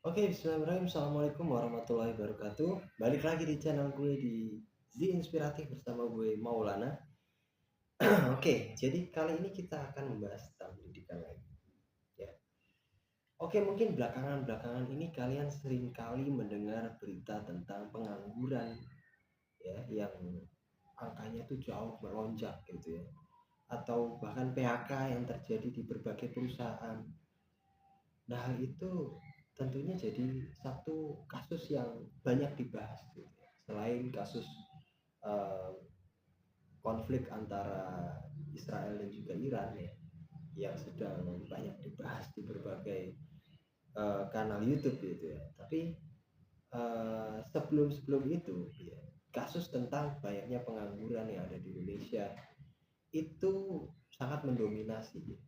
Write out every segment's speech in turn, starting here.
Oke, bismillahirrahmanirrahim. Assalamualaikum warahmatullahi wabarakatuh. Balik lagi di channel gue di Z Inspiratif bersama gue Maulana. Oke, jadi kali ini kita akan membahas tentang pendidikan lagi. Ya. Oke, mungkin belakangan-belakangan ini kalian sering kali mendengar berita tentang pengangguran, ya, yang angkanya itu jauh melonjak gitu ya, atau bahkan PHK yang terjadi di berbagai perusahaan. Nah, hal itu tentunya jadi satu kasus yang banyak dibahas gitu ya. Selain kasus eh, konflik antara Israel dan juga Iran ya, yang sedang banyak dibahas di berbagai kanal YouTube gitu ya. Tapi sebelum-sebelum itu ya, kasus tentang banyaknya pengangguran yang ada di Indonesia itu sangat mendominasi ya.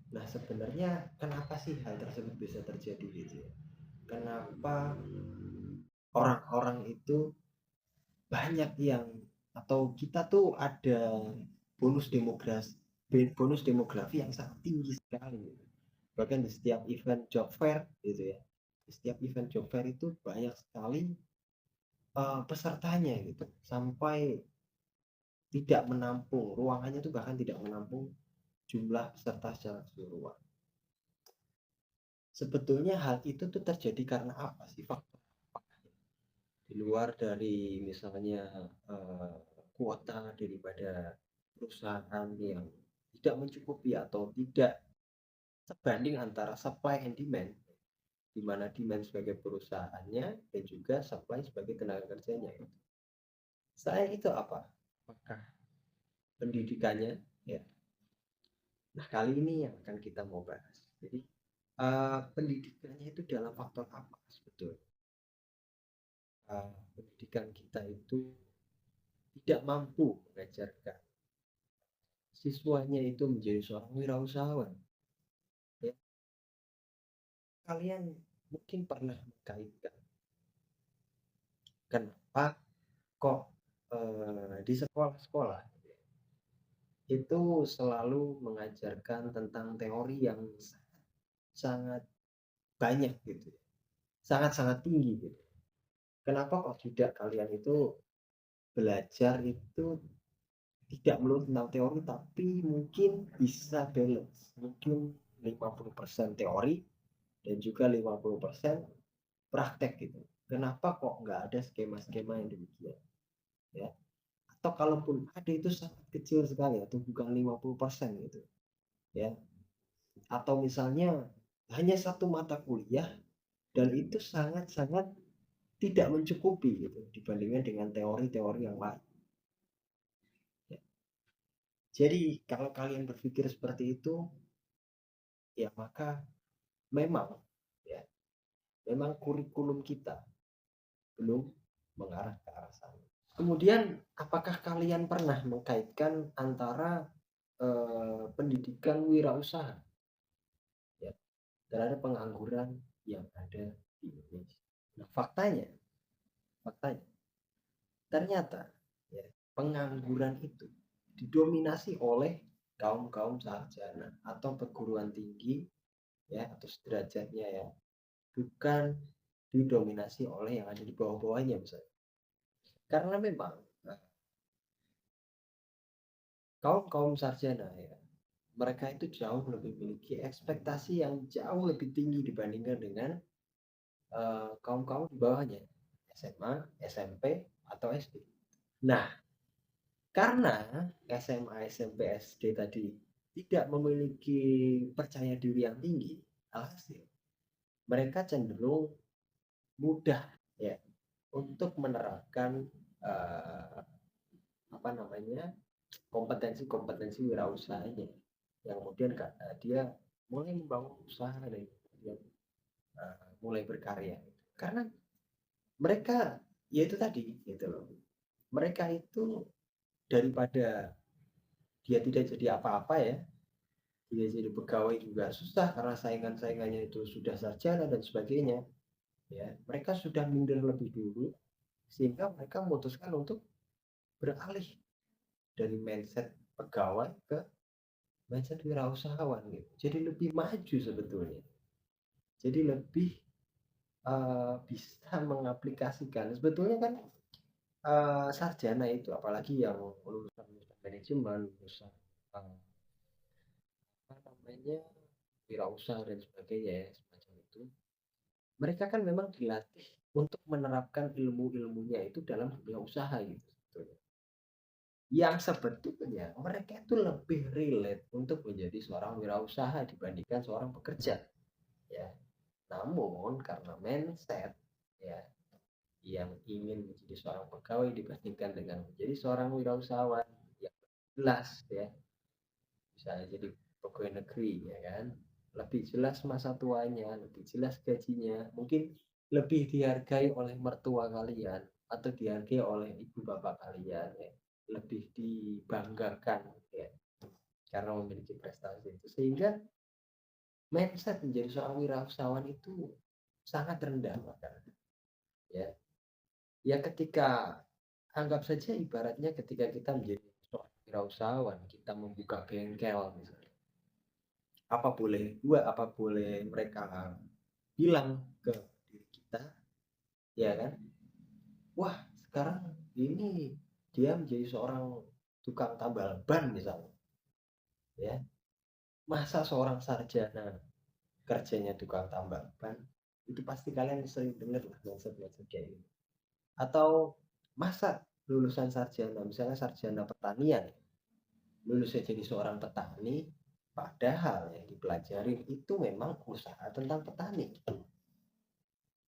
Nah, sebenarnya kenapa sih hal tersebut bisa terjadi gitu ya? Kenapa orang-orang itu banyak yang atau kita tuh ada bonus demografi bonus demografi yang sangat tinggi sekali gitu. Bahkan di setiap event job fair gitu ya, di setiap event job fair itu banyak sekali pesertanya gitu, sampai tidak menampung ruangannya itu, bahkan tidak menampung jumlah peserta secara keseluruhan. Sebetulnya hal itu tuh terjadi karena apa sih, faktor di luar dari misalnya eh, kuota daripada perusahaan yang tidak mencukupi atau tidak sebanding antara supply and demand, di mana demand sebagai perusahaannya dan juga supply sebagai tenaga kerjanya. Saya itu apa? Apakah pendidikannya? Ya. Nah, kali ini yang akan kita mau bahas. Jadi pendidikannya itu dalam faktor apa sebetulnya? Pendidikan kita itu tidak mampu mengajarkan siswanya itu menjadi seorang wirausahawan. Ya, kalian mungkin pernah mengkaitkan kenapa kok di sekolah-sekolah itu selalu mengajarkan tentang teori yang sangat banyak gitu, sangat-sangat tinggi gitu. Kenapa kok tidak kalian itu belajar itu tidak melulu tentang teori, tapi mungkin bisa balance, mungkin 50% teori dan juga 50% praktek gitu. Kenapa kok nggak ada skema-skema yang demikian ya? Atau kalaupun ada itu sangat kecil sekali atau bukan 50% gitu ya. Atau misalnya hanya satu mata kuliah dan itu sangat-sangat tidak mencukupi gitu dibandingkan dengan teori-teori yang lain. Ya. Jadi kalau kalian berpikir seperti itu, ya maka memang ya, memang kurikulum kita belum mengarah ke arah sana. Kemudian, apakah kalian pernah mengkaitkan antara pendidikan wirausaha ya, terhadap pengangguran yang ada di Indonesia? Nah, faktanya, ternyata ya, pengangguran itu didominasi oleh kaum kaum sarjana atau perguruan tinggi ya, atau sederajatnya ya, bukan didominasi oleh yang ada di bawah-bawahnya misalnya. Karena memang kaum kaum sarjana ya, mereka itu jauh lebih memiliki ekspektasi yang jauh lebih tinggi dibandingkan dengan kaum kaum di bawahnya, SMA, SMP, atau SD. Nah, karena SMA, SMP, SD tadi tidak memiliki percaya diri yang tinggi, alhasil mereka cenderung mudah ya untuk menerapkan uh, apa namanya, kompetensi-kompetensi wirausahanya, yang kemudian dia mulai membangun usaha dan kemudian mulai berkarya, karena mereka ya itu tadi gitu loh, mereka itu daripada dia tidak jadi apa-apa ya, dia jadi pegawai juga susah karena saingan-saingannya itu sudah sarjana dan sebagainya ya, mereka sudah minder lebih dulu sehingga mereka memutuskan untuk beralih dari mindset pegawai ke mindset wirausahawan gitu, jadi lebih maju sebetulnya. Jadi lebih bisa mengaplikasikan. Sebetulnya kan sarjana itu apalagi yang lulusan manajemen, lulusan apa namanya wirausaha dan sebagainya ya semacam itu. Mereka kan memang dilatih untuk menerapkan ilmu-ilmunya itu dalam dunia usaha gitu sebetulnya. Yang sebetulnya mereka itu lebih relate untuk menjadi seorang wirausaha dibandingkan seorang pekerja ya. Namun karena mindset ya yang ingin menjadi seorang pegawai dibandingkan dengan menjadi seorang wirausahawan yang jelas ya, misalnya jadi pegawai negeri ya kan, lebih jelas masa tuanya, lebih jelas gajinya, mungkin lebih dihargai oleh mertua kalian atau dihargai oleh ibu bapak kalian ya, lebih dibanggakan ya karena memiliki prestasi itu, sehingga mindset menjadi seorang wirausahawan itu sangat rendah bahkan ya. Ya ketika anggap saja ibaratnya ketika kita menjadi seorang wirausahawan, kita membuka bengkel misalnya. Apa boleh mereka bilang ke diri kita, ya kan? Wah, sekarang ini dia menjadi seorang tukang tambal ban misalnya, ya. Masa seorang sarjana kerjanya tukang tambal ban? Itu pasti kalian sering dengar lah konsep-konsep kayak ini. Atau masa lulusan sarjana, misalnya sarjana pertanian, lulusnya jadi seorang petani, padahal yang dipelajari itu memang usaha tentang petani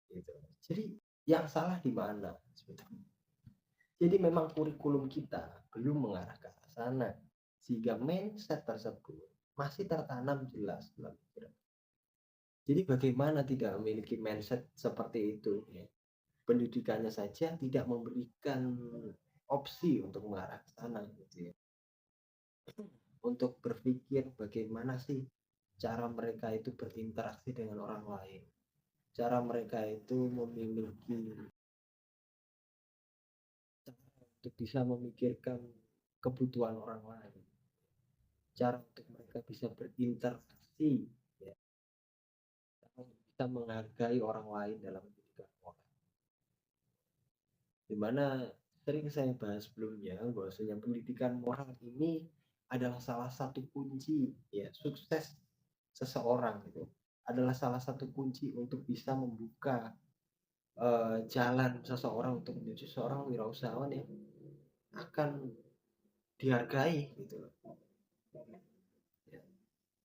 gitu. Jadi yang salah di mana sebetulnya? Jadi memang kurikulum kita belum mengarah ke arah sana, sehingga mindset tersebut masih tertanam jelas dalam pikiran. Jadi bagaimana tidak memiliki mindset seperti itu ya? Pendidikannya saja tidak memberikan opsi untuk mengarah ke sana gitu ya. Untuk berpikir bagaimana sih cara mereka itu berinteraksi dengan orang lain, cara mereka itu memiliki cara untuk bisa memikirkan kebutuhan orang lain, cara untuk mereka bisa berinteraksi ya, cara untuk bisa menghargai orang lain dalam pendidikan orang, dimana sering saya bahas sebelumnya bahwasanya pendidikan moral ini adalah salah satu kunci ya sukses seseorang gitu, adalah salah satu kunci untuk bisa membuka jalan seseorang untuk menjadi seorang wirausahawan yang akan dihargai gitu. Ya.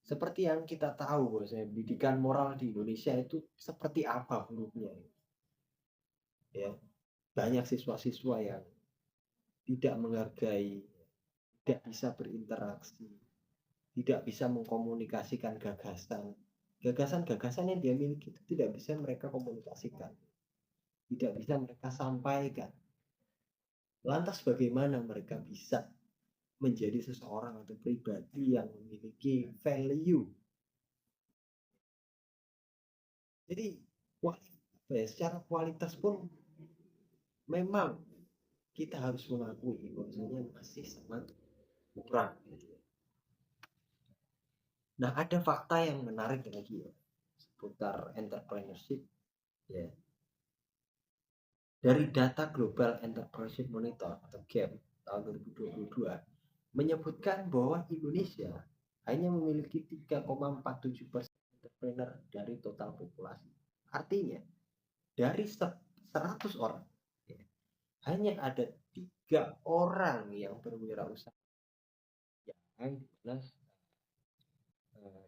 Seperti yang kita tahu bahwasanya pendidikan moral di Indonesia itu seperti apa buruknya ya. Banyak siswa-siswa yang tidak menghargai, tidak bisa berinteraksi, tidak bisa mengkomunikasikan gagasan. Gagasan-gagasan yang dia miliki itu tidak bisa mereka komunikasikan, tidak bisa mereka sampaikan. Lantas bagaimana mereka bisa menjadi seseorang atau pribadi yang memiliki value? Jadi secara kualitas pun memang kita harus mengakui bahwasanya masih sangat kurang. Nah, ada fakta yang menarik lagi ya seputar entrepreneurship ya. Dari data Global Entrepreneurship Monitor atau GAM tahun 2022 menyebutkan bahwa Indonesia hanya memiliki 3,47% entrepreneur dari total populasi. Artinya dari 100 orang ya, hanya ada 3 orang yang berwirausaha, yang jelas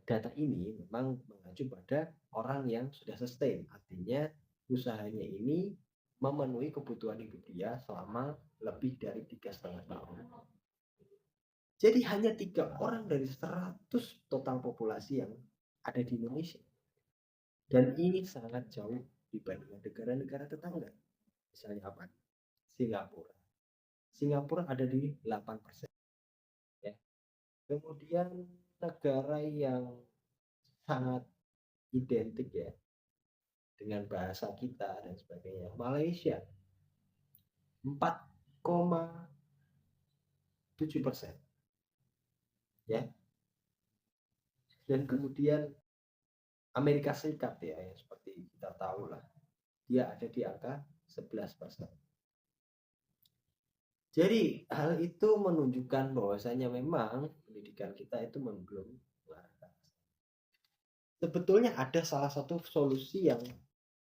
data ini memang mengacu pada orang yang sudah sustain, artinya usahanya ini memenuhi kebutuhan hidup dia selama lebih dari 3,5 tahun. Jadi hanya 3 orang dari 100 total populasi yang ada di Indonesia, dan ini sangat jauh dibandingkan negara-negara tetangga. Misalnya apa? Singapura. Singapura ada di 8%. Ya. Kemudian negara yang sangat identik ya dengan bahasa kita dan sebagainya, Malaysia 4,7% ya. Dan kemudian Amerika Serikat ya, yang seperti kita tahu lah, dia ada di angka 11%. Jadi hal itu menunjukkan bahwasanya memang pendidikan kita itu belum mengarah. Sebetulnya ada salah satu solusi yang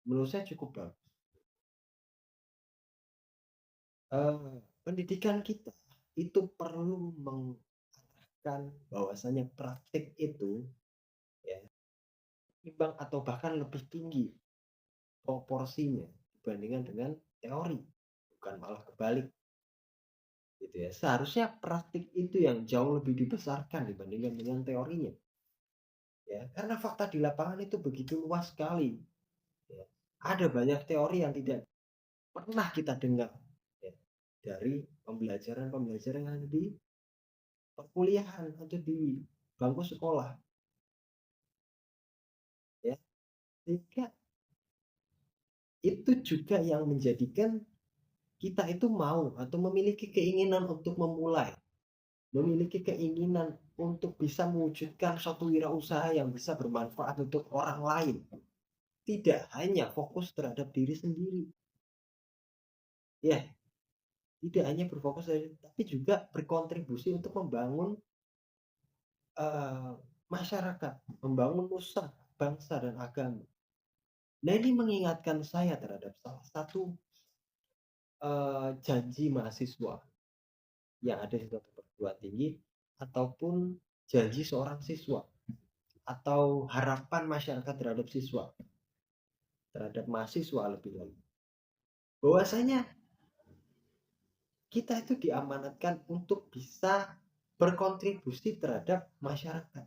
menurut saya cukup bagus. Pendidikan kita itu perlu mengatakan bahwasanya praktik itu ya imbang atau bahkan lebih tinggi proporsinya dibandingkan dengan teori, bukan malah kebalik gitu ya. Seharusnya praktik itu yang jauh lebih dibesarkan dibandingkan dengan teorinya ya, karena fakta di lapangan itu begitu luas sekali ya. Ada banyak teori yang tidak pernah kita dengar ya, dari pembelajaran yang ada di perkuliahan atau di bangku sekolah ya, sehingga itu juga yang menjadikan kita itu mau atau memiliki keinginan untuk memulai, memiliki keinginan untuk bisa mewujudkan suatu wirausaha yang bisa bermanfaat untuk orang lain, tidak hanya fokus terhadap diri sendiri ya, tidak hanya berfokus tapi juga berkontribusi untuk membangun uh, masyarakat, membangun nusa bangsa dan agama. Nah, ini mengingatkan saya terhadap salah satu janji mahasiswa yang ada di suatu perguruan tinggi ataupun janji seorang siswa atau harapan masyarakat terhadap siswa, terhadap mahasiswa lebih lanjut, bahwasanya kita itu diamanatkan untuk bisa berkontribusi terhadap masyarakat,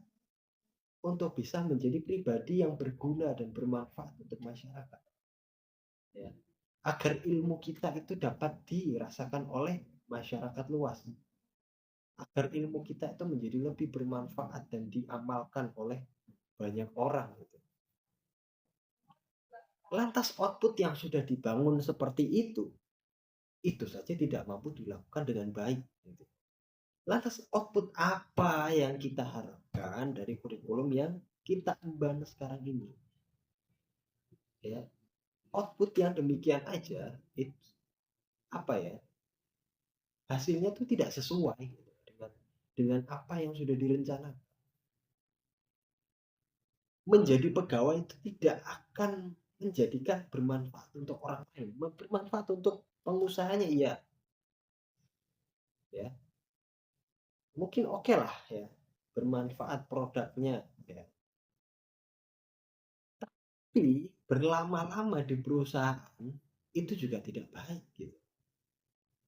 untuk bisa menjadi pribadi yang berguna dan bermanfaat untuk masyarakat ya, agar ilmu kita itu dapat dirasakan oleh masyarakat luas, agar ilmu kita itu menjadi lebih bermanfaat dan diamalkan oleh banyak orang gitu. Lantas output yang sudah dibangun seperti itu saja tidak mampu dilakukan dengan baik gitu. Lantas output apa yang kita harapkan dari kurikulum yang kita emban sekarang ini ya, output yang demikian aja itu apa ya, hasilnya tuh tidak sesuai gitu, dengan apa yang sudah direncanakan. Menjadi pegawai itu tidak akan menjadikan bermanfaat untuk orang lain, bermanfaat untuk pengusahanya iya ya, mungkin oke lah ya, bermanfaat produknya ya, tapi berlama-lama di perusahaan itu juga tidak baik gitu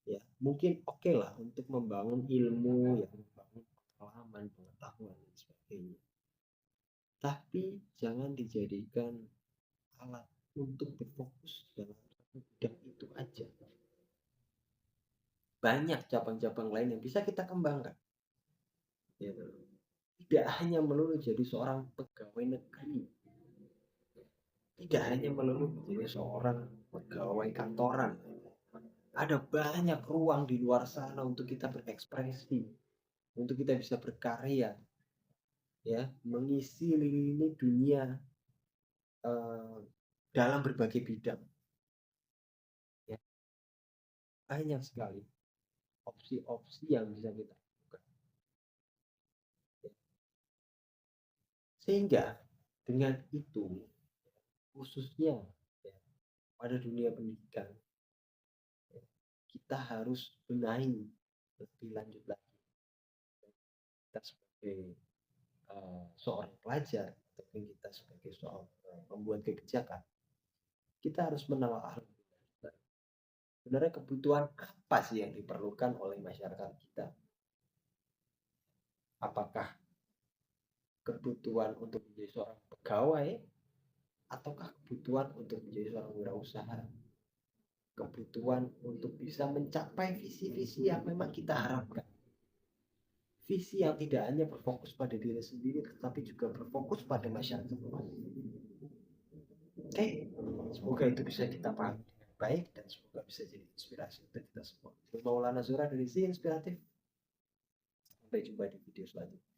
ya. Mungkin oke lah untuk membangun ilmu ya, membangun pengalaman, pengetahuan dan sebagainya, tapi jangan dijadikan alat untuk berfokus dalam satu bidang itu aja. Banyak cabang-cabang lain yang bisa kita kembangkan ya, tidak hanya melulu jadi seorang pegawai negeri, tidak hanya melulu menjadi seorang pegawai kantoran. Ada banyak ruang di luar sana untuk kita berekspresi, untuk kita bisa berkarya ya, mengisi lini dunia eh, dalam berbagai bidang ya. Banyak sekali opsi-opsi yang bisa kita lakukan ya. Sehingga dengan itu khususnya ya, pada dunia pendidikan ya, kita harus benahi lebih lanjut lagi, kita sebagai seorang pelajar ataupun kita sebagai seorang pembuat kebijakan, kita harus menelaah sebenarnya kebutuhan apa sih yang diperlukan oleh masyarakat kita. Apakah kebutuhan untuk menjadi seorang pegawai ataukah kebutuhan untuk menjadi seorang wirausaha, kebutuhan untuk bisa mencapai visi-visi yang memang kita harapkan, visi yang tidak hanya berfokus pada diri sendiri tetapi juga berfokus pada masyarakat luas. Oke, semoga itu bisa kita pahami dengan baik dan semoga bisa jadi inspirasi untuk kita semua. Maulana Zura dari Si Inspiratif. Sampai jumpa di video selanjutnya.